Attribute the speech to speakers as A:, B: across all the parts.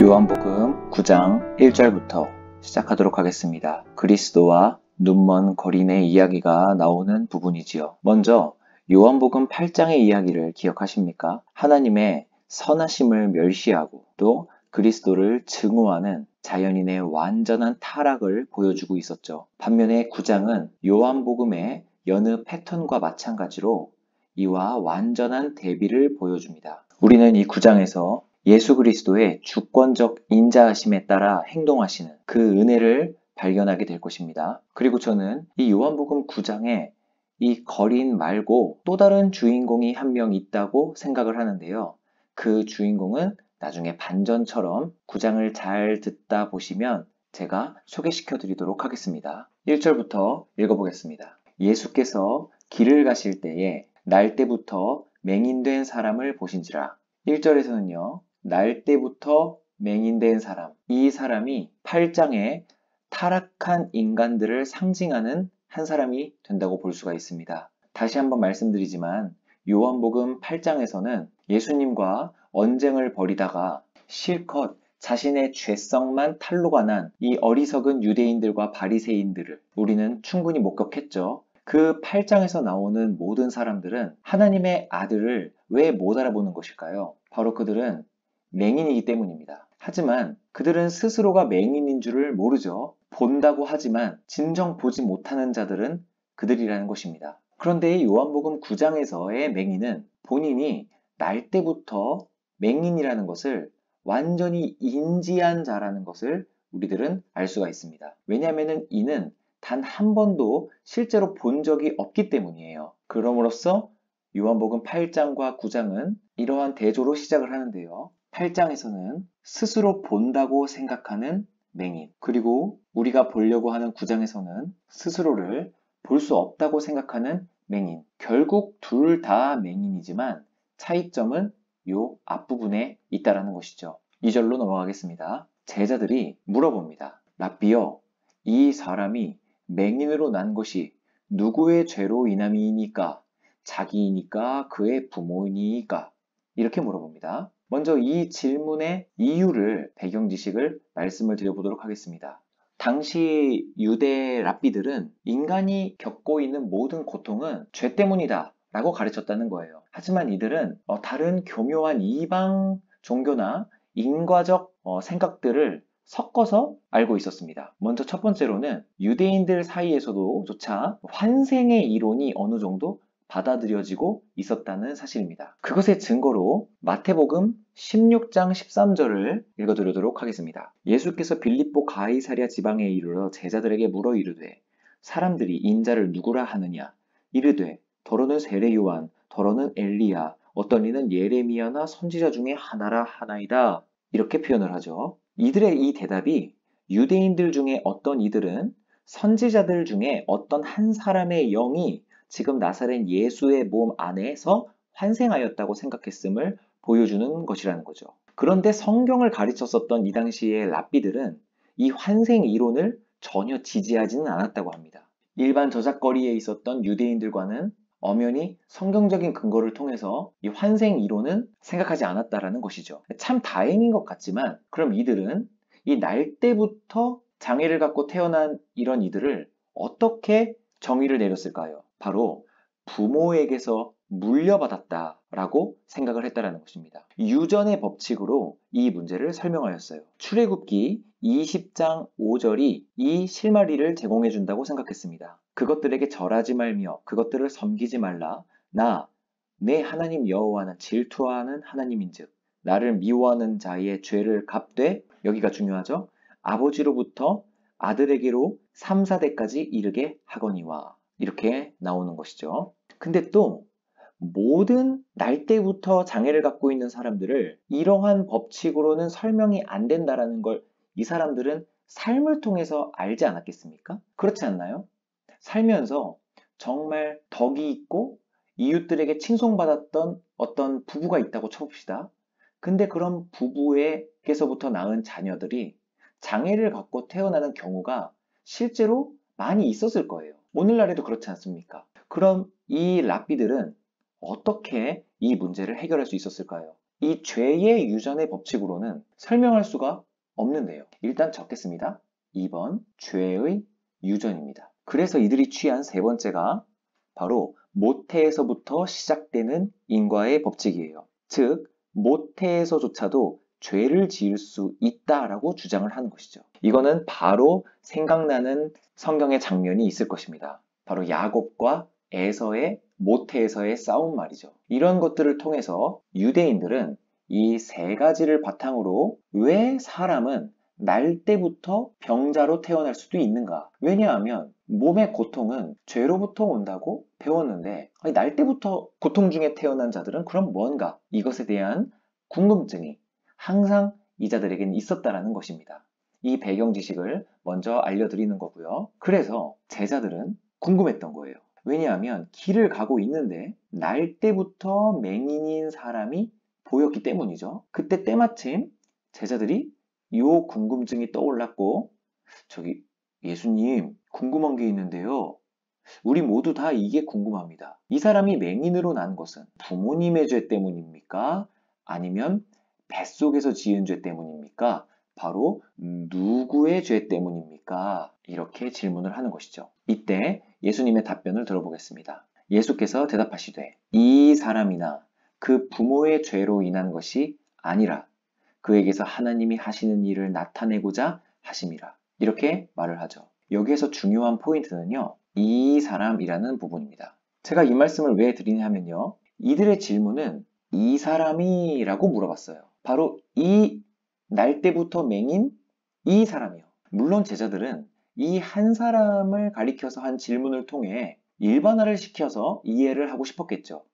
A: 요한복음 9장 1절부터 시작하도록 하겠습니다. 그리스도와 눈먼 거린의 이야기가 나오는 부분이지요. 먼저 요한복음 8장의 이야기를 기억하십니까? 하나님의 선하심을 멸시하고 또 그리스도를 증오하는 자연인의 완전한 타락을 보여주고 있었죠. 반면에 9장은 요한복음의 여느 패턴과 마찬가지로 이와 완전한 대비를 보여줍니다. 우리는 이 9장에서 예수 그리스도의 주권적 인자하심에 따라 행동하시는 그 은혜를 발견하게 될 것입니다. 그리고 저는 이 요한복음 9장에 이 거린 말고 또 다른 주인공이 한 명 있다고 생각을 하는데요. 그 주인공은 나중에 반전처럼 9장을 잘 듣다 보시면 제가 소개시켜 드리도록 하겠습니다. 1절부터 읽어보겠습니다. 예수께서 길을 가실 때에 날 때부터 맹인된 사람을 보신지라. 1절에서는요. 날 때부터 맹인된 사람, 이 사람이 8장에 타락한 인간들을 상징하는 한 사람이 된다고 볼 수가 있습니다. 다시 한번 말씀드리지만 요한복음 8장에서는 예수님과 언쟁을 벌이다가 실컷 자신의 죄성만 탄로가 난 이 어리석은 유대인들과 바리새인들을 우리는 충분히 목격했죠. 그 8장에서 나오는 모든 사람들은 하나님의 아들을 왜 못 알아보는 것일까요? 바로 그들은 맹인이기 때문입니다. 하지만 그들은 스스로가 맹인인 줄을 모르죠. 본다고 하지만 진정 보지 못하는 자들은 그들이라는 것입니다. 그런데 이 요한복음 9장에서의 맹인은 본인이 날 때부터 맹인이라는 것을 완전히 인지한 자라는 것을 우리들은 알 수가 있습니다. 왜냐하면 이는 단 한 번도 실제로 본 적이 없기 때문이에요. 그럼으로써 요한복음 8장과 9장은 이러한 대조로 시작을 하는데요. 8장에서는 스스로 본다고 생각하는 맹인, 그리고 우리가 보려고 하는 9장에서는 스스로를 볼 수 없다고 생각하는 맹인. 결국 둘 다 맹인이지만 차이점은 요 앞부분에 있다라는 것이죠. 2절로 넘어가겠습니다. 제자들이 물어봅니다. 랍비여, 이 사람이 맹인으로 난 것이 누구의 죄로 인함이니까? 자기이니까 그의 부모이니까? 이렇게 물어봅니다. 먼저 이 질문의 이유를, 배경 지식을 말씀을 드려보도록 하겠습니다. 당시 유대 랍비들은 인간이 겪고 있는 모든 고통은 죄 때문이다 라고 가르쳤다는 거예요. 하지만 이들은 다른 교묘한 이방 종교나 인과적 생각들을 섞어서 알고 있었습니다. 먼저 첫 번째로는 유대인들 사이에서도 조차 환생의 이론이 어느 정도 받아들여지고 있었다는 사실입니다. 그것의 증거로 마태복음 16장 13절을 읽어드리도록 하겠습니다. 예수께서 빌립보 가이사랴 지방에 이르러 제자들에게 물어 이르되 사람들이 인자를 누구라 하느냐? 이르되 더러는 세례 요한, 더러는 엘리야, 어떤 이는 예레미야나 선지자 중에 하나라 하나이다. 이렇게 표현을 하죠. 이들의 이 대답이 유대인들 중에 어떤 이들은 선지자들 중에 어떤 한 사람의 영이 지금 나사렛 예수의 몸 안에서 환생하였다고 생각했음을 보여주는 것이라는 거죠. 그런데 성경을 가르쳤었던 이 당시의 랍비들은 이 환생 이론을 전혀 지지하지는 않았다고 합니다. 일반 저작거리에 있었던 유대인들과는 엄연히 성경적인 근거를 통해서 이 환생 이론은 생각하지 않았다라는 것이죠. 참 다행인 것 같지만 그럼 이들은 이 날 때부터 장애를 갖고 태어난 이런 이들을 어떻게 정의를 내렸을까요? 바로 부모에게서 물려받았다라고 생각을 했다라는 것입니다. 유전의 법칙으로 이 문제를 설명하였어요. 출애굽기 20장 5절이 이 실마리를 제공해 준다고 생각했습니다. 그것들에게 절하지 말며 그것들을 섬기지 말라. 나 내 하나님 여호와는 질투하는 하나님인즉 나를 미워하는 자의 죄를 갚되, 여기가 중요하죠. 아버지로부터 아들에게로 3, 4대까지 이르게 하거니와, 이렇게 나오는 것이죠. 근데 또 모든 날 때부터 장애를 갖고 있는 사람들을 이러한 법칙으로는 설명이 안 된다라는 걸 이 사람들은 삶을 통해서 알지 않았겠습니까? 그렇지 않나요? 살면서 정말 덕이 있고 이웃들에게 칭송받았던 어떤 부부가 있다고 쳐봅시다. 근데 그런 부부에게서부터 낳은 자녀들이 장애를 갖고 태어나는 경우가 실제로 많이 있었을 거예요. 오늘날에도 그렇지 않습니까? 그럼 이 랍비들은 어떻게 이 문제를 해결할 수 있었을까요? 이 죄의 유전의 법칙으로는 설명할 수가 없는데요. 일단 적겠습니다. 2번 죄의 유전입니다. 그래서 이들이 취한 세 번째가 바로 모태에서부터 시작되는 인과의 법칙이에요. 즉 모태에서조차도 죄를 지을 수 있다라고 주장을 하는 것이죠. 이거는 바로 생각나는 성경의 장면이 있을 것입니다. 바로 야곱과 에서의 모태에서의 싸움 말이죠. 이런 것들을 통해서 유대인들은 이 세 가지를 바탕으로 왜 사람은 날 때부터 병자로 태어날 수도 있는가? 왜냐하면 몸의 고통은 죄로부터 온다고 배웠는데 날 때부터 고통 중에 태어난 자들은 그럼 뭔가? 이것에 대한 궁금증이 항상 이 자들에게는 있었다라는 것입니다. 이 배경 지식을 먼저 알려드리는 거고요. 그래서 제자들은 궁금했던 거예요. 왜냐하면 길을 가고 있는데 날 때부터 맹인인 사람이 보였기 때문이죠. 그때 때마침 제자들이 이 궁금증이 떠올랐고 저기 예수님 궁금한 게 있는데요. 우리 모두 다 이게 궁금합니다. 이 사람이 맹인으로 난 것은 부모님의 죄 때문입니까? 아니면 뱃속에서 지은 죄 때문입니까? 바로 누구의 죄 때문입니까? 이렇게 질문을 하는 것이죠. 이때 예수님의 답변을 들어보겠습니다. 예수께서 대답하시되 이 사람이나 그 부모의 죄로 인한 것이 아니라 그에게서 하나님이 하시는 일을 나타내고자 하심이라. 이렇게 말을 하죠. 여기에서 중요한 포인트는요. 이 사람이라는 부분입니다. 제가 이 말씀을 왜 드리냐면요. 이들의 질문은 이 사람이라고 물어봤어요. 바로 이 날 때부터 맹인 이 사람이요. 물론 제자들은 이 한 사람을 가리켜서 한 질문을 통해 일반화를 시켜서 이해를 하고 싶었겠죠.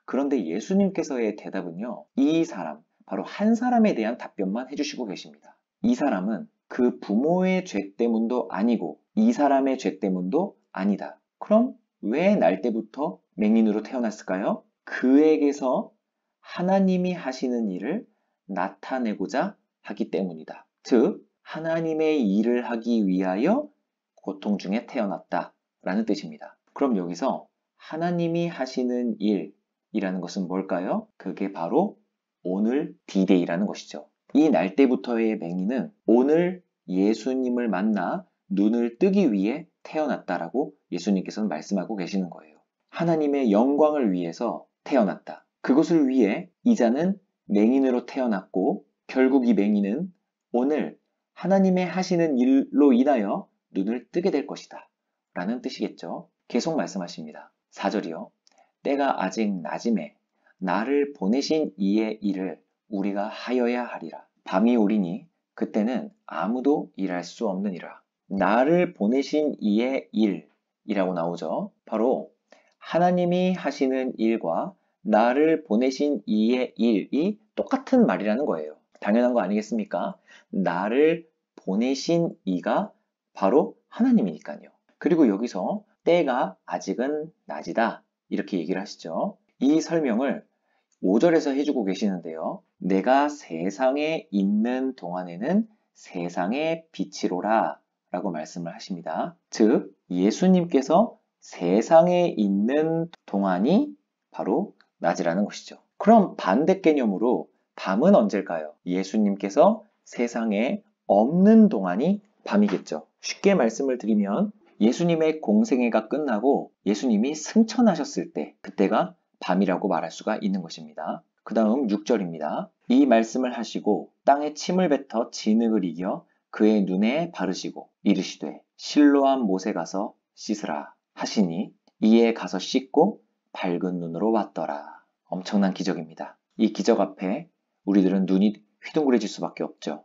A: 그런데 예수님께서의 대답은요. 이 사람, 바로 한 사람에 대한 답변만 해주시고 계십니다. 이 사람은 그 부모의 죄 때문도 아니고 이 사람의 죄 때문도 아니다. 그럼 왜 날 때부터 맹인으로 태어났을까요? 그에게서 하나님이 하시는 일을 나타내고자 하기 때문이다. 즉 하나님의 일을 하기 위하여 고통 중에 태어났다 라는 뜻입니다. 그럼 여기서 하나님이 하시는 일이라는 것은 뭘까요? 그게 바로 오늘 D-Day라는 것이죠. 이 날 때부터의 맹인은 오늘 예수님을 만나 눈을 뜨기 위해 태어났다라고 예수님께서는 말씀하고 계시는 거예요. 하나님의 영광을 위해서 태어났다. 그것을 위해 이자는 맹인으로 태어났고 결국 이 맹인은 오늘 하나님의 하시는 일로 인하여 눈을 뜨게 될 것이다. 라는 뜻이겠죠. 계속 말씀하십니다. 4절이요. 때가 아직 낮음에 나를 보내신 이의 일을 우리가 하여야 하리라. 밤이 오리니 그때는 아무도 일할 수 없느니라. 나를 보내신 이의 일이라고 나오죠. 바로 하나님이 하시는 일과 나를 보내신 이의 일이 똑같은 말이라는 거예요. 당연한 거 아니겠습니까? 나를 보내신 이가 바로 하나님이니까요. 그리고 여기서 때가 아직은 낮이다 이렇게 얘기를 하시죠. 이 설명을 5절에서 해주고 계시는데요. 내가 세상에 있는 동안에는 세상의 빛이로라 라고 말씀을 하십니다. 즉 예수님께서 세상에 있는 동안이 바로 낮이라는 것이죠. 그럼 반대 개념으로 밤은 언제일까요? 예수님께서 세상에 없는 동안이 밤이겠죠. 쉽게 말씀을 드리면 예수님의 공생애가 끝나고 예수님이 승천하셨을 때 그때가 밤이라고 말할 수가 있는 것입니다. 그 다음 6절입니다. 이 말씀을 하시고 땅에 침을 뱉어 진흙을 이겨 그의 눈에 바르시고 이르시되 실로암 못에 가서 씻으라 하시니 이에 가서 씻고 밝은 눈으로 왔더라. 엄청난 기적입니다. 이 기적 앞에 우리들은 눈이 휘둥그레질 수밖에 없죠.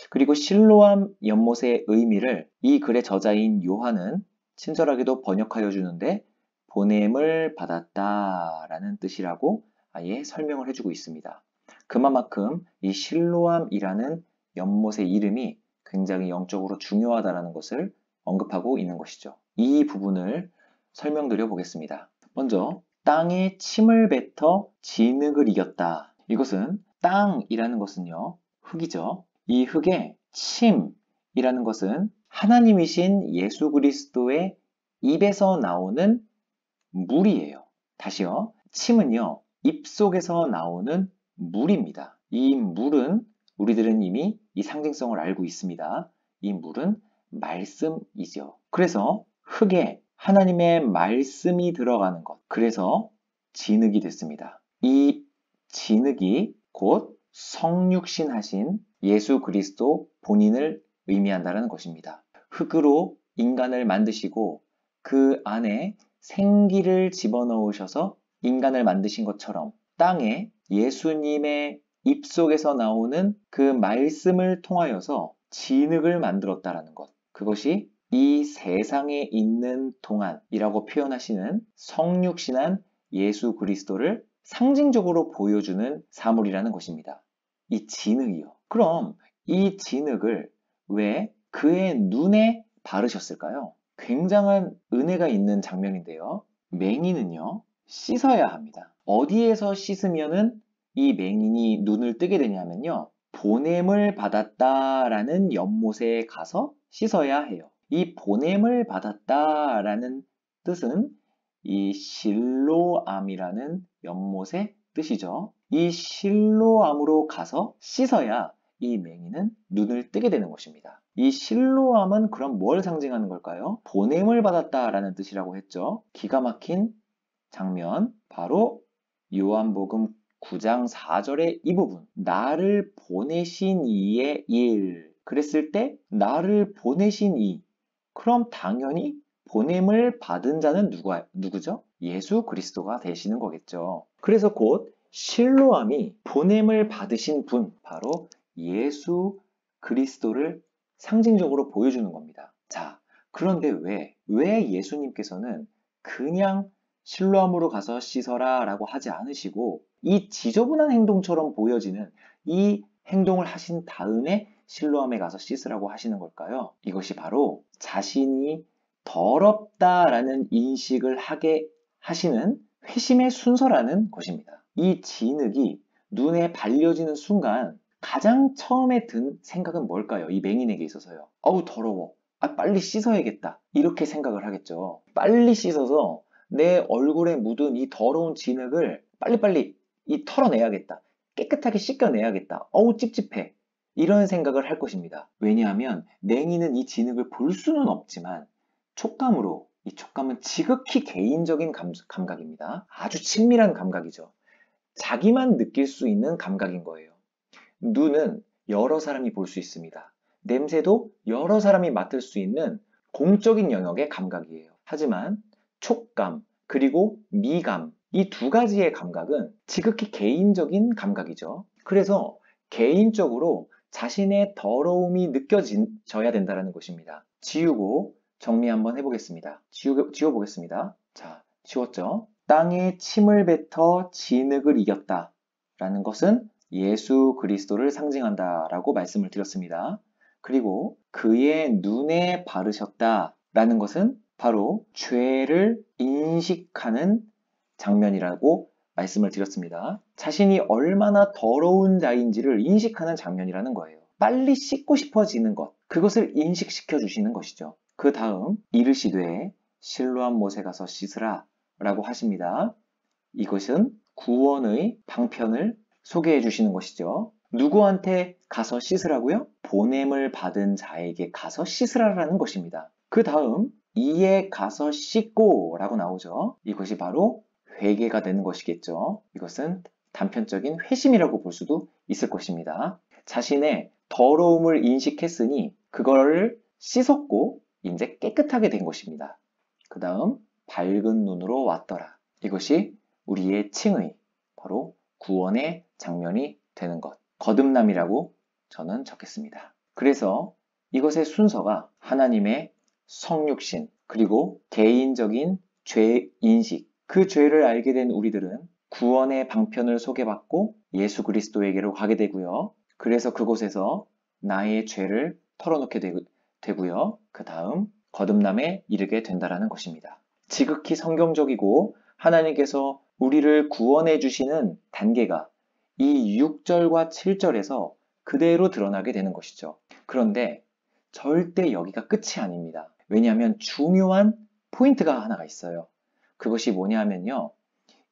A: 그리고 실로암 연못의 의미를 이 글의 저자인 요한은 친절하게도 번역하여 주는데 보냄을 받았다라는 뜻이라고 아예 설명을 해주고 있습니다. 그만큼 이 실로암이라는 연못의 이름이 굉장히 영적으로 중요하다는 것을 언급하고 있는 것이죠. 이 부분을 설명드려 보겠습니다. 먼저 땅에 침을 뱉어 진흙을 이겼다. 이것은 땅이라는 것은요 흙이죠. 이 흙에 침이라는 것은 하나님이신 예수 그리스도의 입에서 나오는 물이에요. 다시요. 침은요. 입속에서 나오는 물입니다. 이 물은 우리들은 이미 이 상징성을 알고 있습니다. 이 물은 말씀이죠. 그래서 흙에 하나님의 말씀이 들어가는 것. 그래서 진흙이 됐습니다. 이 진흙이 곧 성육신 하신 예수 그리스도 본인을 의미한다는 것입니다. 흙으로 인간을 만드시고 그 안에 생기를 집어넣으셔서 인간을 만드신 것처럼 땅에 예수님의 입속에서 나오는 그 말씀을 통하여서 진흙을 만들었다라는 것. 그것이 이 세상에 있는 동안이라고 표현하시는 성육신한 예수 그리스도를 상징적으로 보여주는 사물이라는 것입니다. 이 진흙이요. 그럼 이 진흙을 왜 그의 눈에 바르셨을까요? 굉장한 은혜가 있는 장면인데요. 맹인은요, 씻어야 합니다. 어디에서 씻으면은 이 맹인이 눈을 뜨게 되냐면요. 보냄을 받았다라는 연못에 가서 씻어야 해요. 이 보냄을 받았다라는 뜻은 이 실로암이라는 연못의 뜻이죠. 이 실로암으로 가서 씻어야 이 맹인은 눈을 뜨게 되는 것입니다. 이 실로암은 그럼 뭘 상징하는 걸까요? 보냄을 받았다라는 뜻이라고 했죠. 기가 막힌 장면, 바로 요한복음 9장 4절의 이 부분. 나를 보내신 이의 일. 그랬을 때 나를 보내신 이. 그럼 당연히 보냄을 받은 자는 누구죠? 예수 그리스도가 되시는 거겠죠. 그래서 곧 실로암이 보냄을 받으신 분, 바로 예수 그리스도를 상징적으로 보여주는 겁니다. 자, 그런데 왜 예수님께서는 그냥 실로암으로 가서 씻어라 라고 하지 않으시고 이 지저분한 행동처럼 보여지는 이 행동을 하신 다음에 실로암에 가서 씻으라고 하시는 걸까요? 이것이 바로 자신이 더럽다라는 인식을 하게 하시는 회심의 순서라는 것입니다. 이 진흙이 눈에 발려지는 순간 가장 처음에 든 생각은 뭘까요? 이 맹인에게 있어서요. 어우 더러워. 빨리 씻어야겠다. 이렇게 생각을 하겠죠. 빨리 씻어서 내 얼굴에 묻은 이 더러운 진흙을 빨리빨리 털어내야겠다. 깨끗하게 씻겨내야겠다. 어우 찝찝해. 이런 생각을 할 것입니다. 왜냐하면 맹인은 이 진흙을 볼 수는 없지만 촉감으로, 이 촉감은 지극히 개인적인 감각입니다. 아주 친밀한 감각이죠. 자기만 느낄 수 있는 감각인 거예요. 눈은 여러 사람이 볼 수 있습니다. 냄새도 여러 사람이 맡을 수 있는 공적인 영역의 감각이에요. 하지만 촉감, 그리고 미감, 이 두 가지의 감각은 지극히 개인적인 감각이죠. 그래서 개인적으로 자신의 더러움이 느껴져야 된다는 것입니다. 지우고 정리 한번 해보겠습니다. 지워보겠습니다. 자, 지웠죠? 땅에 침을 뱉어 진흙을 이겼다 라는 것은 예수 그리스도를 상징한다 라고 말씀을 드렸습니다. 그리고 그의 눈에 바르셨다 라는 것은 바로 죄를 인식하는 장면이라고 말씀을 드렸습니다. 자신이 얼마나 더러운 자인지를 인식하는 장면이라는 거예요. 빨리 씻고 싶어지는 것, 그것을 인식시켜 주시는 것이죠. 그 다음 이르시되 실로암 못에 가서 씻으라 라고 하십니다. 이것은 구원의 방편을 소개해 주시는 것이죠. 누구한테 가서 씻으라고요? 보냄을 받은 자에게 가서 씻으라라는 것입니다. 그 다음 이에 가서 씻고 라고 나오죠. 이것이 바로 회개가 되는 것이겠죠. 이것은 단편적인 회심이라고 볼 수도 있을 것입니다. 자신의 더러움을 인식했으니 그거를 씻었고 이제 깨끗하게 된 것입니다. 그 다음 밝은 눈으로 왔더라. 이것이 우리의 칭의, 바로 구원의 장면이 되는 것. 거듭남이라고 저는 적겠습니다. 그래서 이것의 순서가 하나님의 성육신, 그리고 개인적인 죄 인식, 그 죄를 알게 된 우리들은 구원의 방편을 소개받고 예수 그리스도에게로 가게 되고요. 그래서 그곳에서 나의 죄를 털어놓게 되고요. 그 다음 거듭남에 이르게 된다는 것입니다. 지극히 성경적이고 하나님께서 우리를 구원해 주시는 단계가 이 6절과 7절에서 그대로 드러나게 되는 것이죠. 그런데 절대 여기가 끝이 아닙니다. 왜냐하면 중요한 포인트가 하나가 있어요. 그것이 뭐냐면요.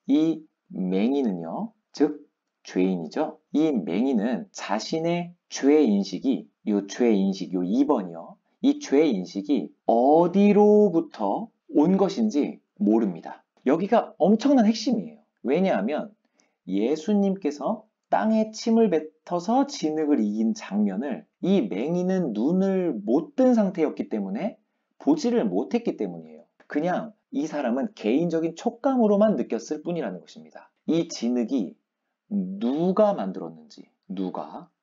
A: 이 맹인은요, 즉 죄인이죠. 이 맹인은 자신의 죄인식이, 요 죄인식, 요 2번이요. 이 죄인식이 어디로부터 온 것인지 모릅니다. 여기가 엄청난 핵심이에요. 왜냐하면 예수님께서 땅에 침을 뱉어서 진흙을 이긴 장면을 이 맹인은 눈을 못 뜬 상태였기 때문에 보지를 못했기 때문이에요. 그냥 이 사람은 개인적인 촉감으로만 느꼈을 뿐이라는 것입니다. 이 진흙이 누가 만들었는지,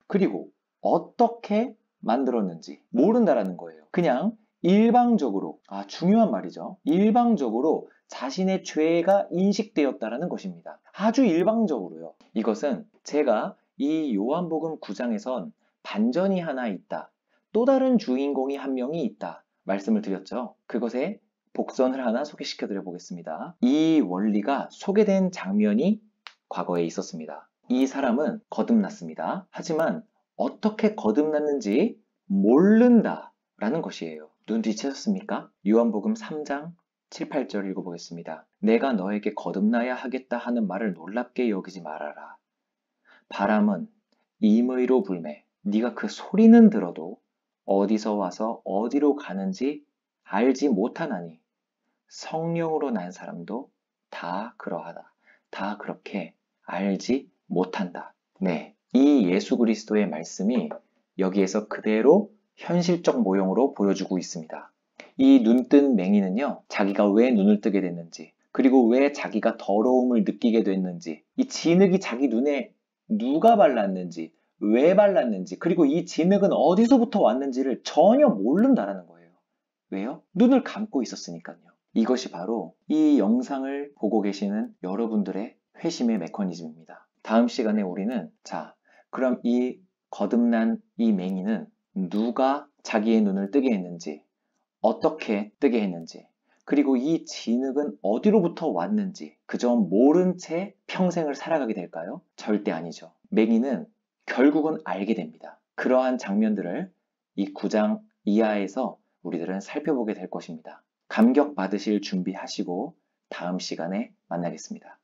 A: 그리고 어떻게 만들었는지 모른다라는 거예요. 그냥 일방적으로, 중요한 말이죠. 일방적으로 자신의 죄가 인식되었다라는 것입니다. 아주 일방적으로요. 이것은 제가 이 요한복음 9장에선 반전이 하나 있다. 또 다른 주인공이 한 명이 있다. 말씀을 드렸죠. 그것의 복선을 하나 소개시켜 드려 보겠습니다. 이 원리가 소개된 장면이 과거에 있었습니다. 이 사람은 거듭났습니다. 하지만 어떻게 거듭났는지 모른다 라는 것이에요. 눈치채셨습니까? 요한복음 3장 7, 8절 읽어보겠습니다. 내가 너에게 거듭나야 하겠다 하는 말을 놀랍게 여기지 말아라. 바람은 임의로 불매 네가 그 소리는 들어도 어디서 와서 어디로 가는지 알지 못하나니 성령으로 난 사람도 다 그러하다. 다 그렇게 알지 못한다. 네, 이 예수 그리스도의 말씀이 여기에서 그대로 현실적 모형으로 보여주고 있습니다. 이 눈뜬 맹인은요, 자기가 왜 눈을 뜨게 됐는지, 그리고 왜 자기가 더러움을 느끼게 됐는지, 이 진흙이 자기 눈에 누가 발랐는지, 왜 발랐는지, 그리고 이 진흙은 어디서부터 왔는지를 전혀 모른다라는 거예요. 왜요? 눈을 감고 있었으니까요. 이것이 바로 이 영상을 보고 계시는 여러분들의 회심의 메커니즘입니다. 다음 시간에 우리는 그럼 이 거듭난 이 맹인은 누가 자기의 눈을 뜨게 했는지, 어떻게 뜨게 했는지, 그리고 이 진흙은 어디로부터 왔는지 그 점 모른 채 평생을 살아가게 될까요? 절대 아니죠. 맹인은 결국은 알게 됩니다. 그러한 장면들을 이 9장 이하에서 우리들은 살펴보게 될 것입니다. 감격 받으실 준비하시고 다음 시간에 만나겠습니다.